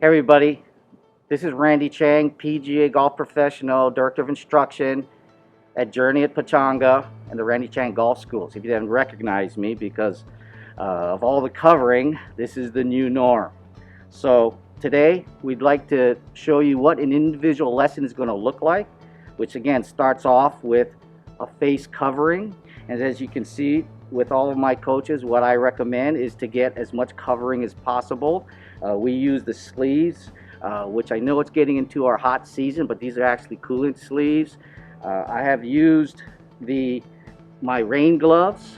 Hey everybody, this is Randy Chang, PGA golf professional, director of instruction at Journey at Pachanga and the Randy Chang Golf Schools. If you didn't recognize me because of all the covering, this is the new norm. So today we'd like to show you what an individual lesson is going to look like, which again starts off with a face covering. And as you can see with all of my coaches, what I recommend is to get as much covering as possible. We use the sleeves, which I know it's getting into our hot season, but these are actually coolant sleeves. I have used my rain gloves.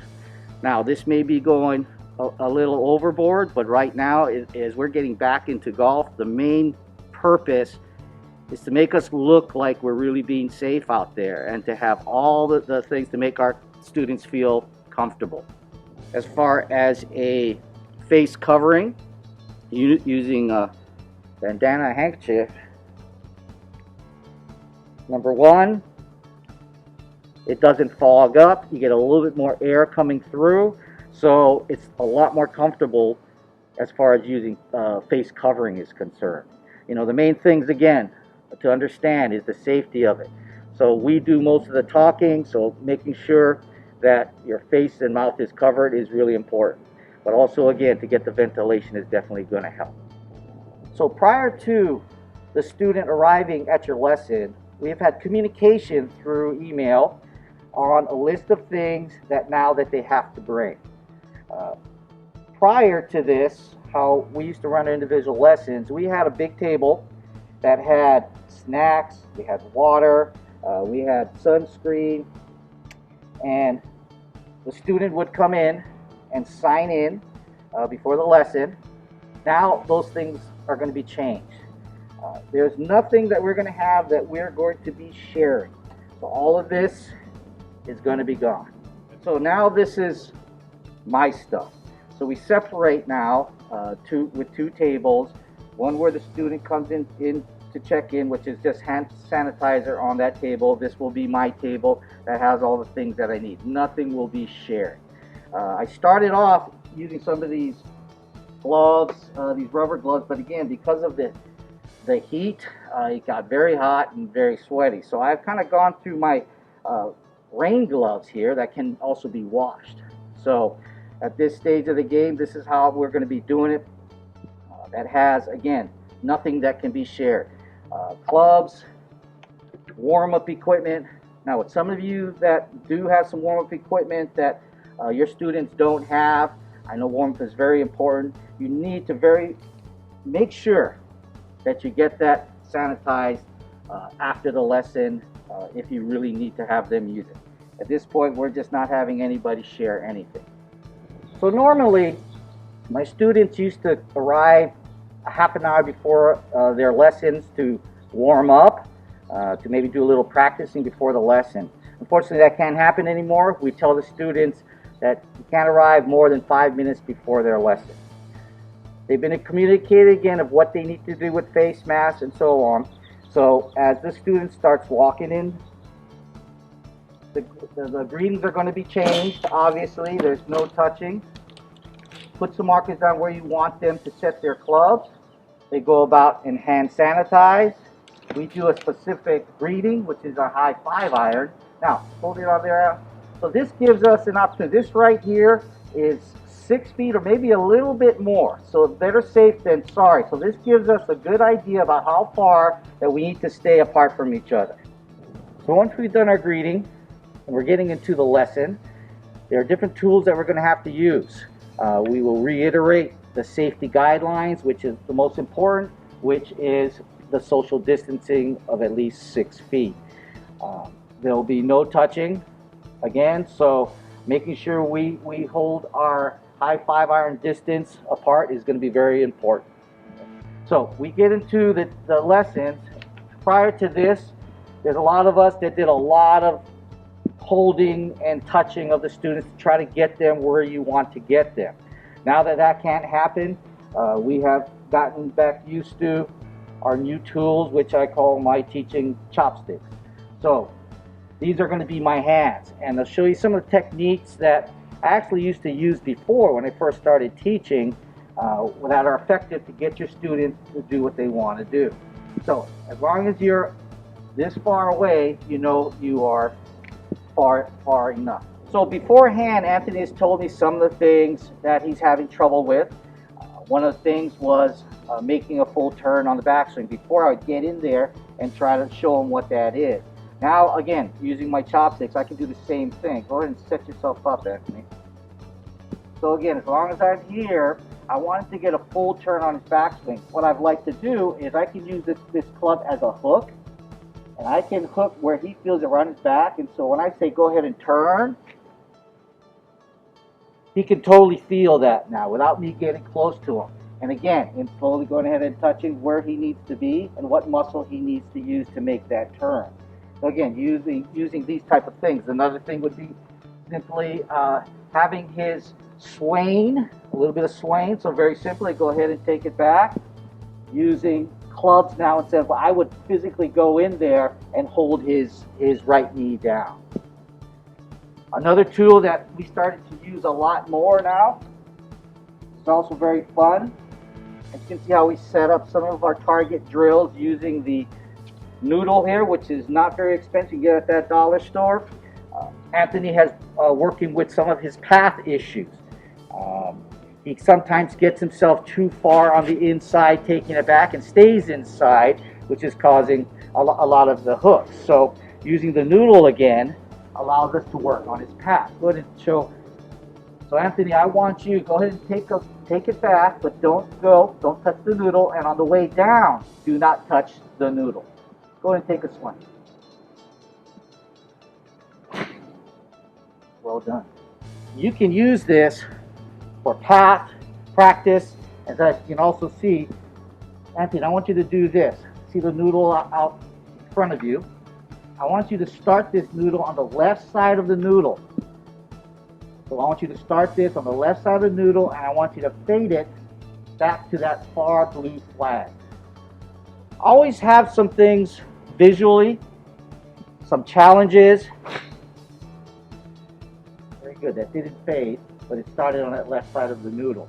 Now this may be going a little overboard, but right now as we're getting back into golf, the main purpose is to make us look like we're really being safe out there and to have all the things to make our students feel comfortable. As far as a face covering, using a bandana handkerchief, number one, it doesn't fog up. You get a little bit more air coming through, so it's a lot more comfortable as far as using face covering is concerned. You know, the main things again to understand is the safety of it. So we do most of the talking, so making sure that your face and mouth is covered is really important. But also again, to get the ventilation is definitely going to help. So prior to the student arriving at your lesson, we have had communication through email on a list of things that they have to bring. Prior to this, how we used to run our individual lessons, we had a big table that had snacks, we had water, we had sunscreen, and the student would come in and sign in before the lesson. Now those things are going to be changed. There's nothing that we're going to have that we're going to be sharing. So all of this is going to be gone. So now this is my stuff. So we separate now with two tables. One where the student comes in to check in, which is just hand sanitizer on that table. This will be my table that has all the things that I need. Nothing will be shared. I started off using some of these gloves, these rubber gloves, but again, because of the heat, it got very hot and very sweaty. So I've kind of gone through my rain gloves here that can also be washed. So at this stage of the game, this is how we're going to be doing it. That has, again, nothing that can be shared. Clubs, warm-up equipment. Now with some of you that do have some warm-up equipment that your students don't have, I know warm-up is very important. You need to make sure that you get that sanitized after the lesson if you really need to have them use it. At this point, we're just not having anybody share anything. So normally, my students used to arrive a half an hour before their lessons to warm up, to maybe do a little practicing before the lesson. Unfortunately, that can't happen anymore. We tell the students that you can't arrive more than 5 minutes before their lesson. They've been communicated again of what they need to do with face masks and so on. So as the student starts walking in, the greetings are going to be changed. Obviously, there's no touching. Put some markers down where you want them to set their clubs. They go about and hand sanitize. We do a specific greeting, which is our high five iron. Now, hold it on there. So this gives us an opportunity. This right here is 6 feet or maybe a little bit more. So better safe than sorry. So this gives us a good idea about how far that we need to stay apart from each other. So once we've done our greeting and we're getting into the lesson, there are different tools that we're going to have to use. We will reiterate the safety guidelines, which is the most important, which is the social distancing of at least 6 feet. There will be no touching again, so making sure we hold our high five iron distance apart is going to be very important. So we get into the lessons. Prior to this, there's a lot of us that did a lot of holding and touching of the students to try to get them where you want to get them. Now that can't happen, we have gotten back used to our new tools, which I call my teaching chopsticks. So these are going to be my hands, and I'll show you some of the techniques that I actually used to use before when I first started teaching that are effective to get your students to do what they want to do. So as long as you're this far away, you know you are far enough. So beforehand, Anthony has told me some of the things that he's having trouble with. One of the things was making a full turn on the backswing. Before I would get in there and try to show him what that is. Now, again, using my chopsticks, I can do the same thing. Go ahead and set yourself up, Anthony. So again, as long as I'm here, I wanted to get a full turn on his backswing. What I'd like to do is I can use this club as a hook, and I can hook where he feels it around his back. And so when I say go ahead and turn, he can totally feel that now without me getting close to him. And again, I'm slowly going ahead and touching where he needs to be and what muscle he needs to use to make that turn. So again, using these type of things. Another thing would be simply having his swaying, a little bit of swaying. So very simply, go ahead and take it back. Using clubs now instead of, I would physically go in there and hold his right knee down. Another tool that we started to use a lot more now, it's also very fun. As you can see how we set up some of our target drills using the noodle here, which is not very expensive. You get at that dollar store. Anthony has working with some of his path issues. He sometimes gets himself too far on the inside, taking it back, and stays inside, which is causing a lot of the hooks. So using the noodle again allows us to work on his path. Go ahead and show. So Anthony, I want you, go ahead and take it back, but don't touch the noodle, and on the way down, do not touch the noodle. Go ahead and take a swing. Well done. You can use this for path practice. As you can also see, Anthony, I want you to do this. See the noodle out in front of you. I want you to start this noodle on the left side of the noodle. So I want you to start this on the left side of the noodle, and I want you to fade it back to that far blue flag. Always have some things visually, some challenges. Very good, that didn't fade, but it started on that left side of the noodle.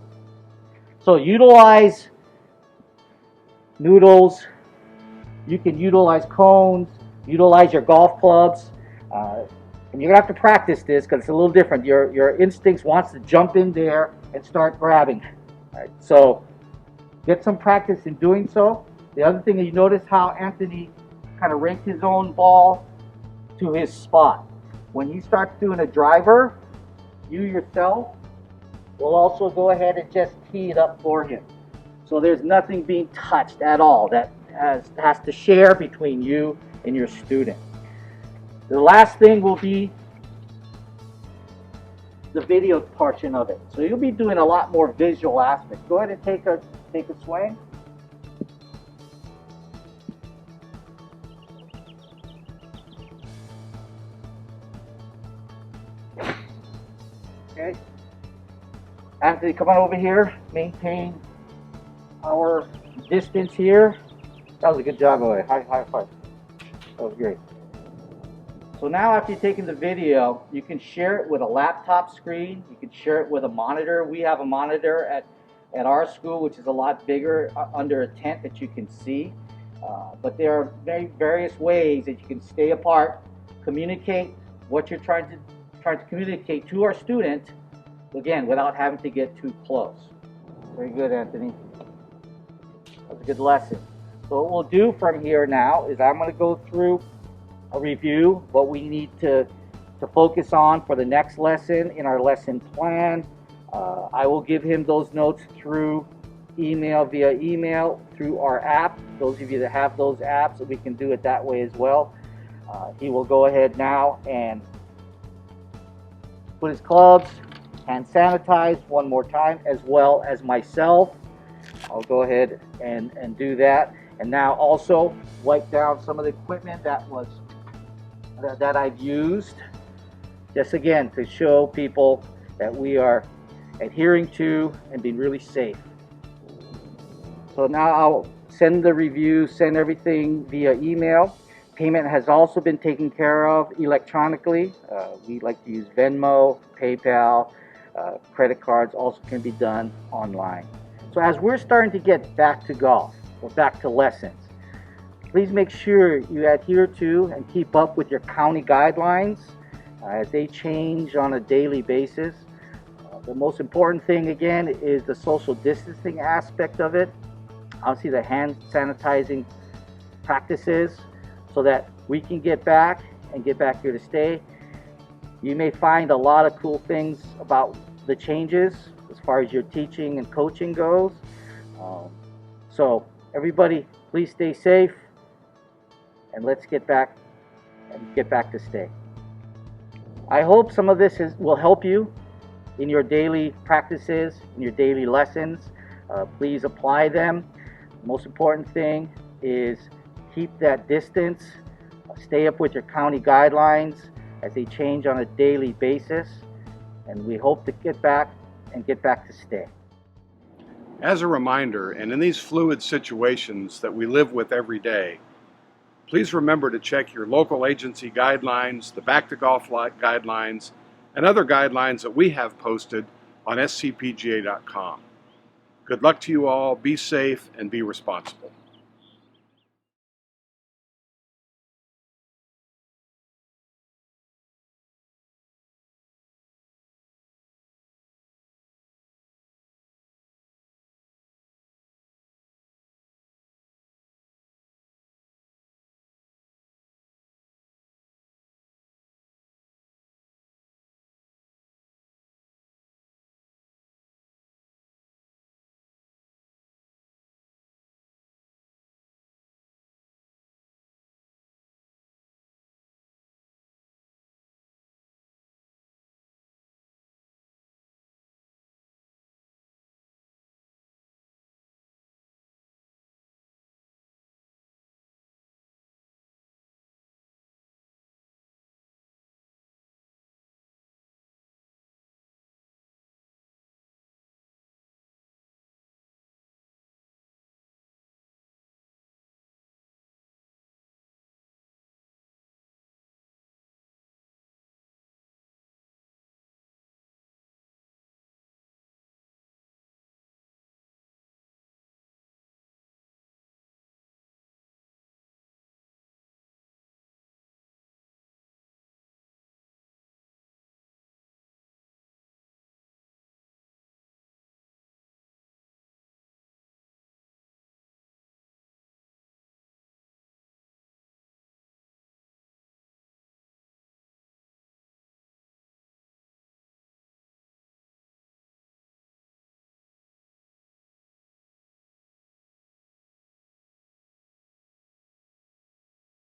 So utilize noodles. You can utilize cones, utilize your golf clubs. And you're going to have to practice this because it's a little different. Your instincts wants to jump in there and start grabbing. All right, so get some practice in doing so. The other thing is, you notice how Anthony kind of raked his own ball to his spot. When he starts doing a driver, you yourself will also go ahead and just tee it up for him. So there's nothing being touched at all that has to share between you and your student. The last thing will be the video portion of it. So you'll be doing a lot more visual aspects. Go ahead and take a swing. Okay. Anthony, come on over here. Maintain our distance here. That was a good job, boy. High five. That was great. So now after you've taken the video, you can share it with a laptop screen. You can share it with a monitor. We have a monitor at our school, which is a lot bigger under a tent that you can see. But there are various ways that you can stay apart, communicate what you're trying to communicate to our student, again, without having to get too close. Very good, Anthony. That was a good lesson. So what we'll do from here now is I'm going to go through a review what we need to focus on for the next lesson in our lesson plan. I will give him those notes through via email through our app. Those of you that have those apps, we can do it that way as well. He will go ahead now and put his clubs, hand sanitize one more time, as well as myself. I'll go ahead and do that. And now also wipe down some of the equipment that I've used, just again to show people that we are adhering to and being really safe. So now I'll send the review, send everything via email. Payment has also been taken care of electronically. We like to use Venmo, PayPal, credit cards also can be done online. So as we're starting to get back to golf or back to lessons, please make sure you adhere to and keep up with your county guidelines as they change on a daily basis. The most important thing again is the social distancing aspect of it. Obviously the hand sanitizing practices so that we can get back and get back here to stay. You may find a lot of cool things about the changes as far as your teaching and coaching goes. So everybody, please stay safe and let's get back to stay. I hope some of this will help you in your daily practices, in your daily lessons. Please apply them. The most important thing is keep that distance, stay up with your county guidelines as they change on a daily basis, and we hope to get back to stay. As a reminder, and in these fluid situations that we live with every day, please remember to check your local agency guidelines, the Back to Golf guidelines, and other guidelines that we have posted on scpga.com. Good luck to you all, be safe, and be responsible.